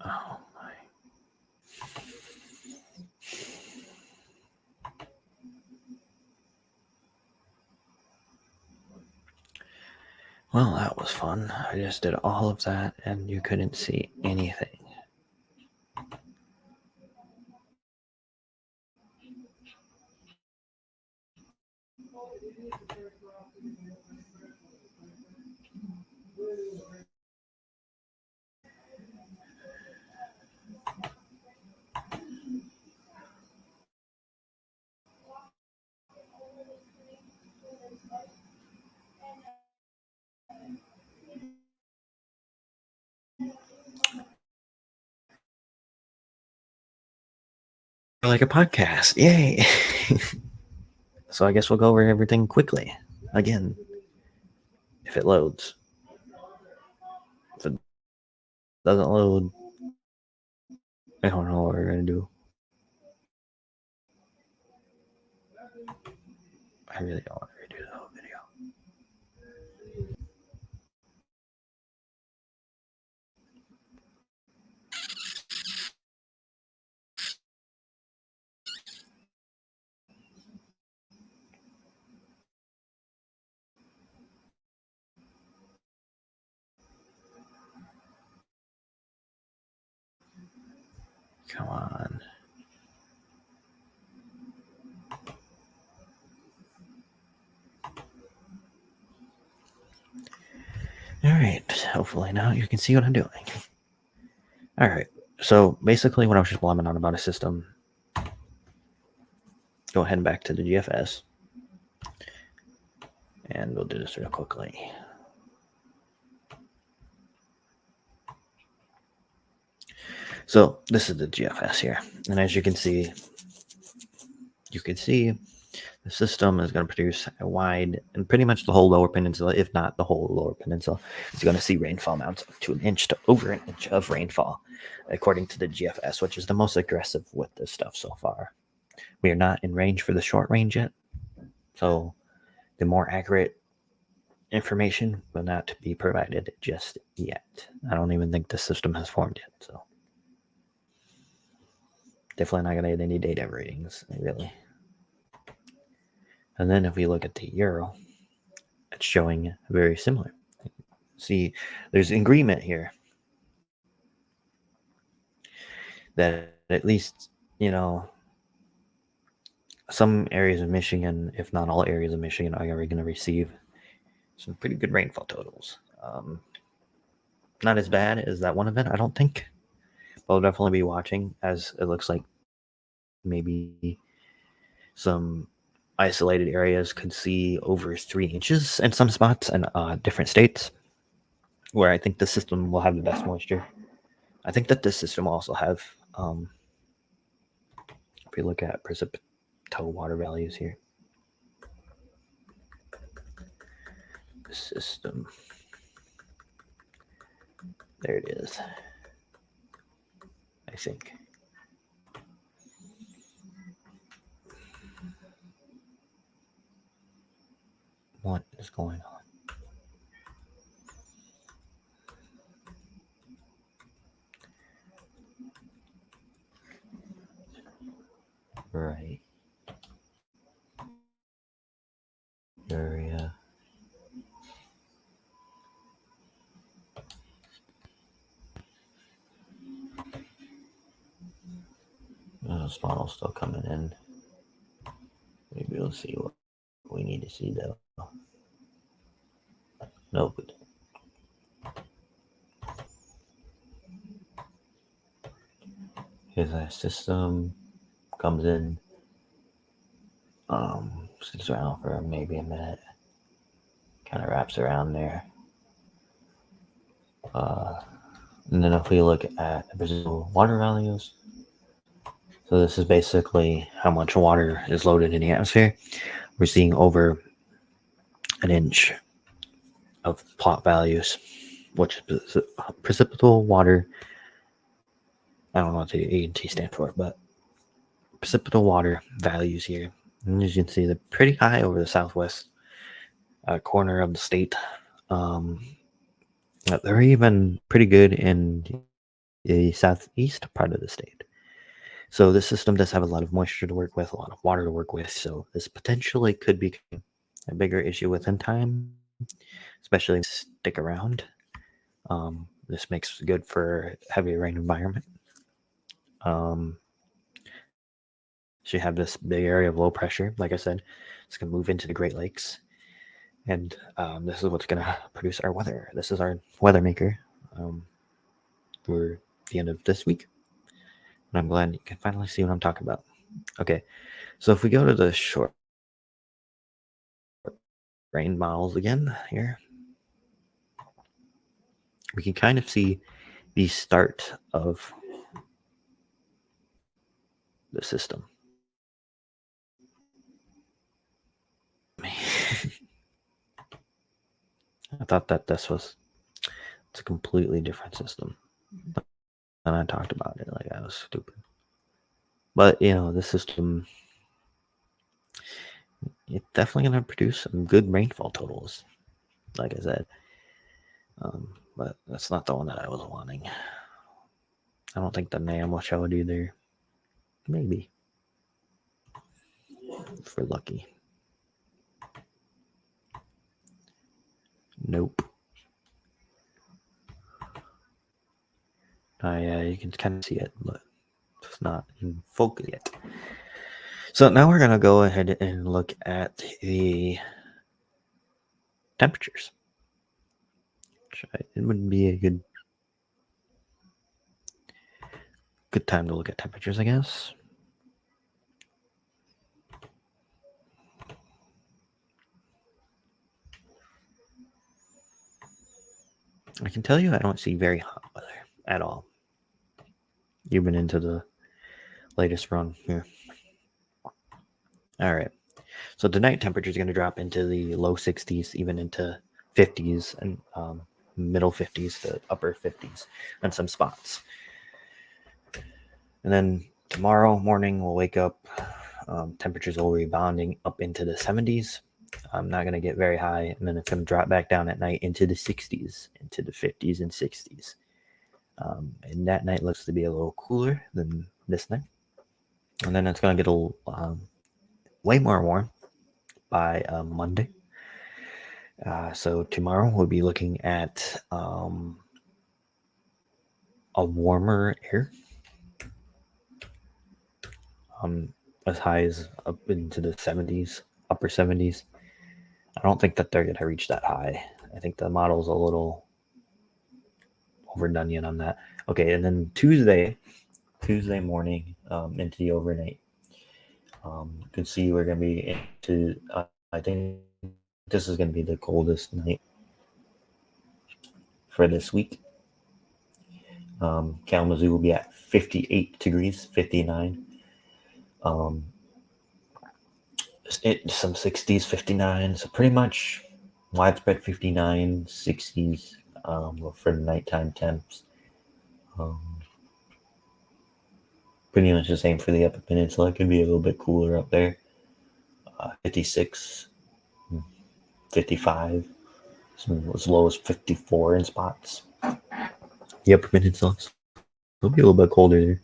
Oh my. Well, that was fun. I just did all of that and you couldn't see anything. Like a podcast. Yay. So I guess we'll go over everything quickly. Again, if it loads. If it doesn't load, I don't know what we're going to do. I really don't want to redo the whole video. Come on. All right. Hopefully now you can see what I'm doing. All right. So basically, when I was just blabbing on about a system, go ahead and back to the GFS. And we'll do this real quickly. So this is the GFS here. And as you can see the system is going to produce a wide, and pretty much the whole lower peninsula, if not the whole lower peninsula, is going to see rainfall amounts up to an inch to over an inch of rainfall, according to the GFS, which is the most aggressive with this stuff so far. We are not in range for the short range yet, so the more accurate information will not be provided just yet. I don't even think the system has formed yet, so definitely not going to get any data readings, really. And then if we look at the euro, it's showing very similar. See, there's agreement here that at least, some areas of Michigan, if not all areas of Michigan, are going to receive some pretty good rainfall totals. Not as bad as that one event, I don't think. But I'll definitely be watching, as it looks like maybe some isolated areas could see over 3 inches in some spots in different states, where I think the system will have the best moisture. I think that this system will also have, if we look at precipitated water values here, the system, there it is, I think. What is going on? Right. Area. This model's still coming in. Maybe we'll see what we need to see though. Nope. Here's our system, comes in, sits around for maybe a minute, kind of wraps around there. And then if we look at Brazil water values, so this is basically how much water is loaded in the atmosphere. We're seeing over an inch of plot values, which is precipitable water. I don't know what the A&T stand for, but precipitable water values here. And as you can see, they're pretty high over the southwest corner of the state. They're even pretty good in the southeast part of the state. So this system does have a lot of moisture to work with, a lot of water to work with. So this potentially could be a bigger issue within time, especially if stick around. This makes good for heavy rain environment. So you have this big area of low pressure. Like I said, it's going to move into the Great Lakes. And this is what's going to produce our weather. This is our weather maker for the end of this week. And I'm glad you can finally see what I'm talking about. Okay, so if we go to the short rain models again here, we can kind of see the start of the system. I thought that it's a completely different system. And I talked about it like I was stupid. But the system, it's definitely going to produce some good rainfall totals, like I said. But that's not the one that I was wanting. I don't think the NAM will show it either. Maybe. If we're lucky. Nope. Yeah, you can kind of see it, but it's not in focus yet. So now we're going to go ahead and look at the temperatures. It wouldn't be a good time to look at temperatures, I guess. I can tell you I don't see very hot weather at all. You've been into the latest run here. All right. So the night temperature is going to drop into the low 60s, even into 50s, and middle 50s to upper 50s on some spots. And then tomorrow morning we'll wake up. Temperatures will rebounding up into the 70s. I'm not going to get very high, and then it's going to drop back down at night into the 60s, into the 50s and 60s. And that night looks to be a little cooler than this night. And then it's going to get way more warm by Monday. So tomorrow we'll be looking at a warmer air. As high as up into the 70s, upper 70s. I don't think that they're going to reach that high. I think the model's a little overdone yet on that. Okay, and then Tuesday morning into the overnight. You can see we're going to be into, I think this is going to be the coldest night for this week. Kalamazoo will be at 58 degrees, 59. Some 60s, 59. So pretty much widespread 59, 60s for the nighttime temps. Pretty much the same for the Upper Peninsula. It could be a little bit cooler up there. 56, 55, as low as 54 in spots. The Upper Peninsula. It'll be a little bit colder there.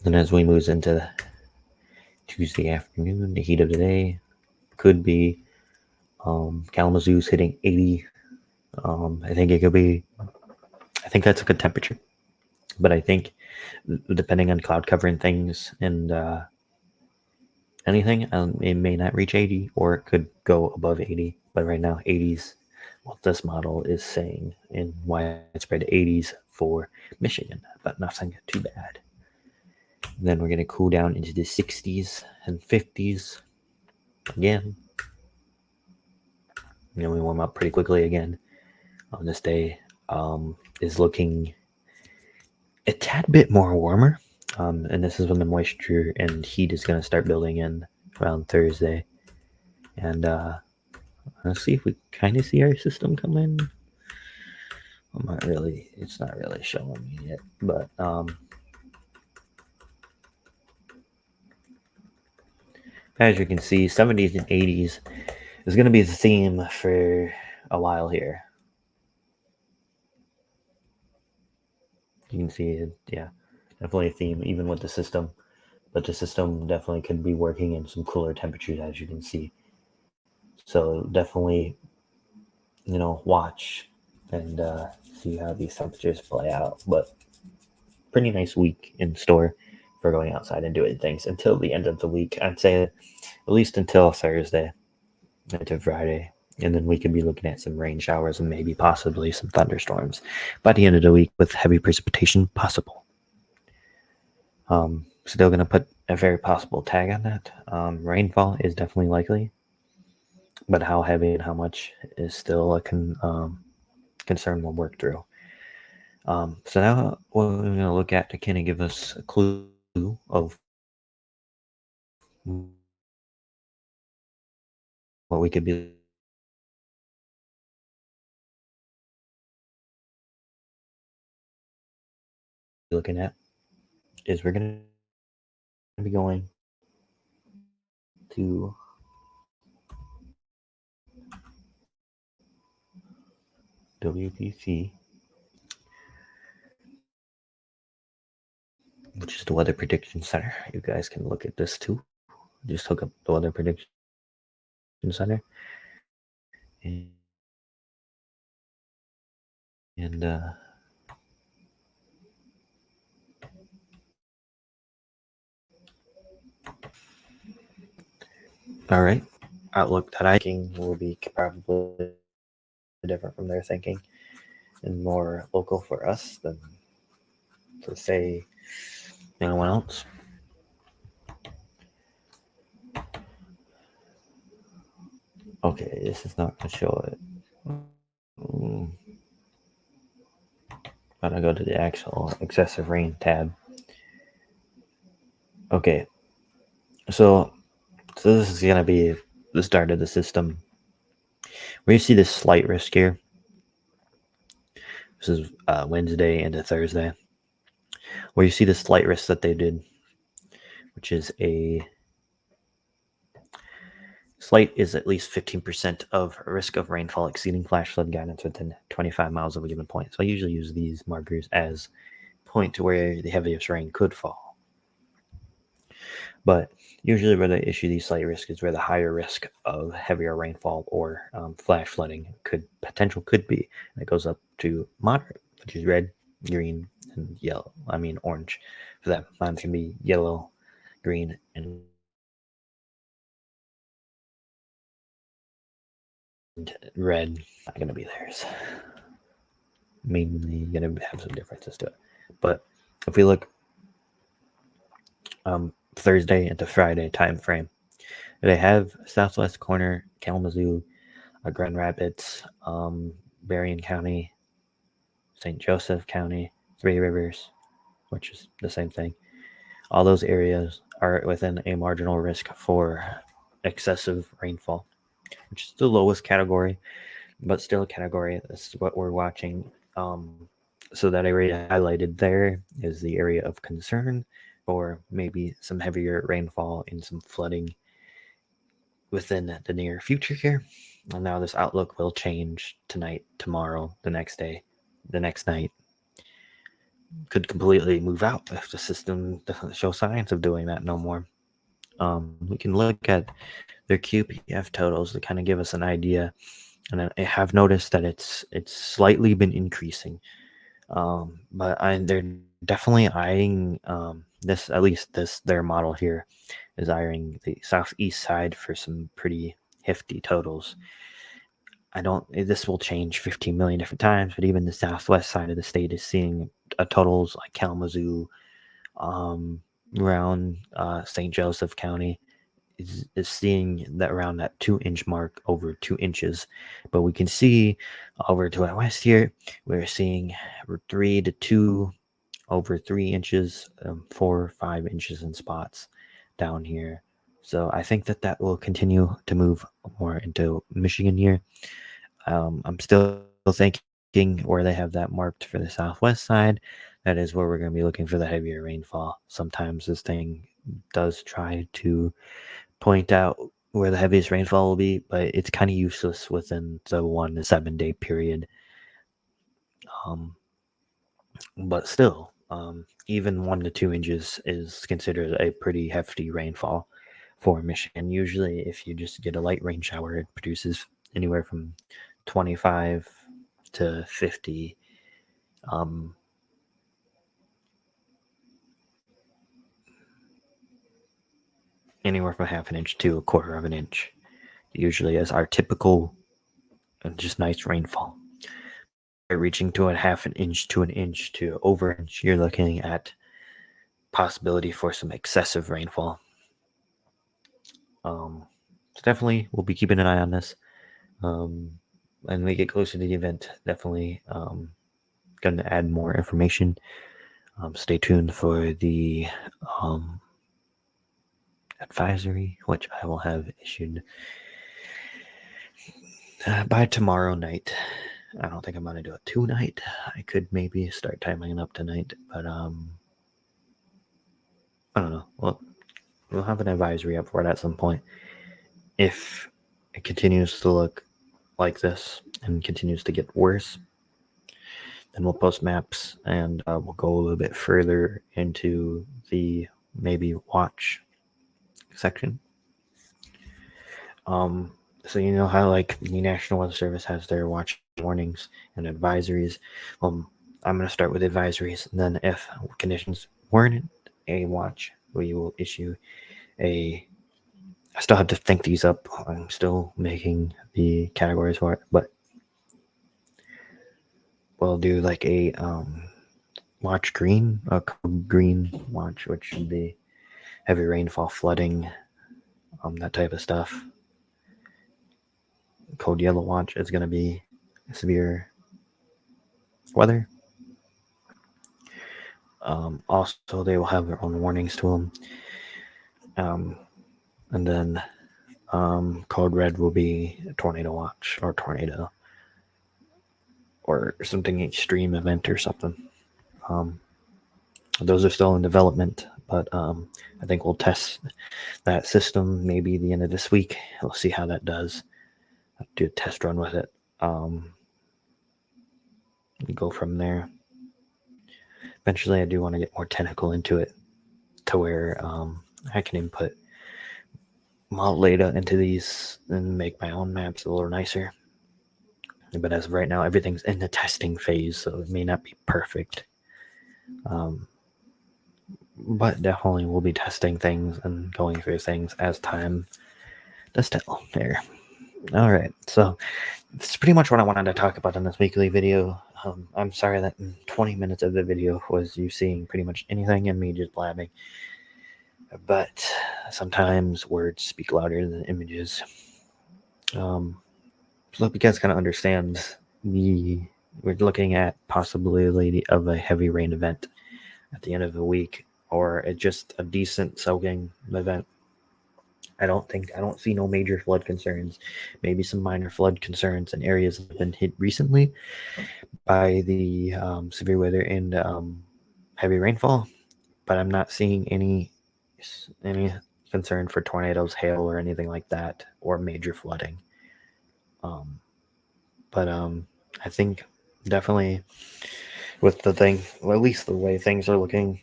Then as we move into Tuesday afternoon, the heat of the day could be Kalamazoo's hitting 80. I think that's a good temperature. But I think depending on cloud cover and things and anything, it may not reach 80 or it could go above 80. But right now, 80s, what this model is saying, in widespread 80s for Michigan, but nothing too bad. And then we're going to cool down into the 60s and 50s again. And then we warm up pretty quickly again on this day. Is looking a tad bit more warmer. And this is when the moisture and heat is going to start building in around Thursday. And let's see if we kind of see our system come in. It's not really showing me yet, but as you can see, 70s and 80s is going to be the theme for a while here. You can see it, yeah, definitely a theme, even with the system. But the system definitely could be working in some cooler temperatures, as you can see. So definitely, watch and see how these temperatures play out. But pretty nice week in store for going outside and doing things until the end of the week. I'd say at least until Thursday, into Friday. And then we could be looking at some rain showers and maybe possibly some thunderstorms by the end of the week with heavy precipitation possible. Still going to put a very possible tag on that. Rainfall is definitely likely, but how heavy and how much is still a concern we'll work through. So now what we're going to look at to kind of give us a clue of what we could be looking at is we're going to be going to WPC, which is the Weather Prediction Center. You guys can look at this too. Just hook up the Weather Prediction Center. And all right, outlook that I think will be probably different from their thinking and more local for us than to say anyone else. Okay, this is not going to show it. I'm going to go to the actual excessive rain tab. Okay, so this is going to be the start of the system. Where you see this slight risk here. This is Wednesday into Thursday. Where you see the slight risk that they did, which is a slight is at least 15% of risk of rainfall exceeding flash flood guidance within 25 miles of a given point. So I usually use these markers as point to where the heaviest rain could fall. But usually where they issue these slight risk is where the higher risk of heavier rainfall or flash flooding could be. And it goes up to moderate, which is red, green, and yellow. I mean orange. For that, mine can be yellow, green, and red. Not going to be theirs. Mainly going to have some differences to it. But if we look Thursday into Friday time frame, they have southwest corner, Kalamazoo, Grand Rapids, Berrien County, St. Joseph County, Three Rivers, which is the same thing. All those areas are within a marginal risk for excessive rainfall, which is the lowest category, but still a category. This is what we're watching. So that area highlighted there is the area of concern, or maybe some heavier rainfall and some flooding within the near future here. And now this outlook will change tonight, tomorrow, the next day, the next night. Could completely move out if the system doesn't show signs of doing that no more. We can look at their QPF totals to kind of give us an idea. And I have noticed that it's slightly been increasing. But they're definitely eyeing this, at least their model here is eyeing the southeast side for some pretty hefty totals. This will change 15 million different times, but even the southwest side of the state is seeing totals like Kalamazoo, around St. Joseph County is seeing that around that 2-inch mark, over 2 inches. But we can see over to our west here, we're seeing 3 to 2 over 3 inches, 4 or 5 inches in spots down here. So I think that will continue to move more into Michigan here. I'm still thinking where they have that marked for the southwest side, that is where we're going to be looking for the heavier rainfall. Sometimes this thing does try to point out where the heaviest rainfall will be, but it's kind of useless within the 1 to 7 day period. But still, even 1 to 2 inches is considered a pretty hefty rainfall for Michigan. Usually, if you just get a light rain shower, it produces anywhere from 25 to 50 anywhere from half an inch to a quarter of an inch, usually as our typical just nice rainfall. Reaching to a half an inch to over an inch, you're looking at possibility for some excessive rainfall. So definitely we'll be keeping an eye on this. And we get closer to the event, definitely going to add more information. Stay tuned for the advisory, which I will have issued by tomorrow night. I don't think I'm going to do it tonight. I could maybe start timing it up tonight, but I don't know. Well, we'll have an advisory up for it at some point. If it continues to look like this and continues to get worse, then we'll post maps and we'll go a little bit further into the maybe watch section. So you know how like the National Weather Service has their watch warnings and advisories. I'm going to start with advisories, and then if conditions warrant a watch, we will issue a. I still have to think these up. I'm still making the categories for it, but we'll do like a watch green, a code green watch, which should be heavy rainfall, flooding, that type of stuff. Code yellow watch is going to be severe weather. Also, they will have their own warnings to them. And then code red will be a tornado watch or tornado or something extreme event or something. Those are still in development, but I think we'll test that system maybe the end of this week. We'll see how that does. I'll do a test run with it. Go from there. Eventually, I do want to get more technical into it to where I can input model data into these and make my own maps a little nicer. But as of right now, everything's in the testing phase, so it may not be perfect. But definitely we'll be testing things and going through things as time does tell there. All right, so that's pretty much what I wanted to talk about in this weekly video. I'm sorry that 20 minutes of the video was you seeing pretty much anything and me just blabbing. But sometimes words speak louder than images. So I hope you guys kind of understand we're looking at possibility of a heavy rain event at the end of the week, or just a decent soaking event. I don't see no major flood concerns. Maybe some minor flood concerns in areas that have been hit recently by the severe weather and heavy rainfall, but I'm not seeing any concern for tornadoes, hail, or anything like that, or major flooding. But I think definitely with the thing, well, at least the way things are looking,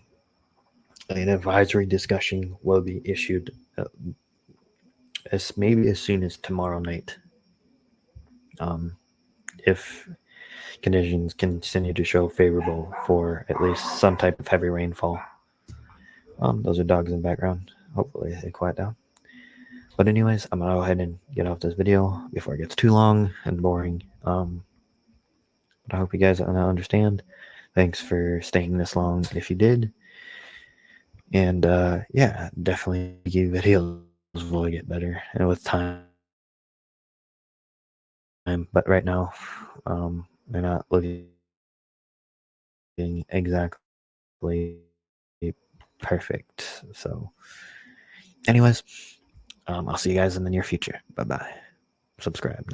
an advisory discussion will be issued maybe as soon as tomorrow night. If conditions continue to show favorable for at least some type of heavy rainfall. Those are dogs in the background. Hopefully they quiet down. But anyways, I'm going to go ahead and get off this video before it gets too long and boring. But I hope you guys understand. Thanks for staying this long if you did. And yeah, definitely videos will get better and with time. But right now, they're not looking exactly perfect. So anyways, I'll see you guys in the near future. Bye-bye. Subscribe.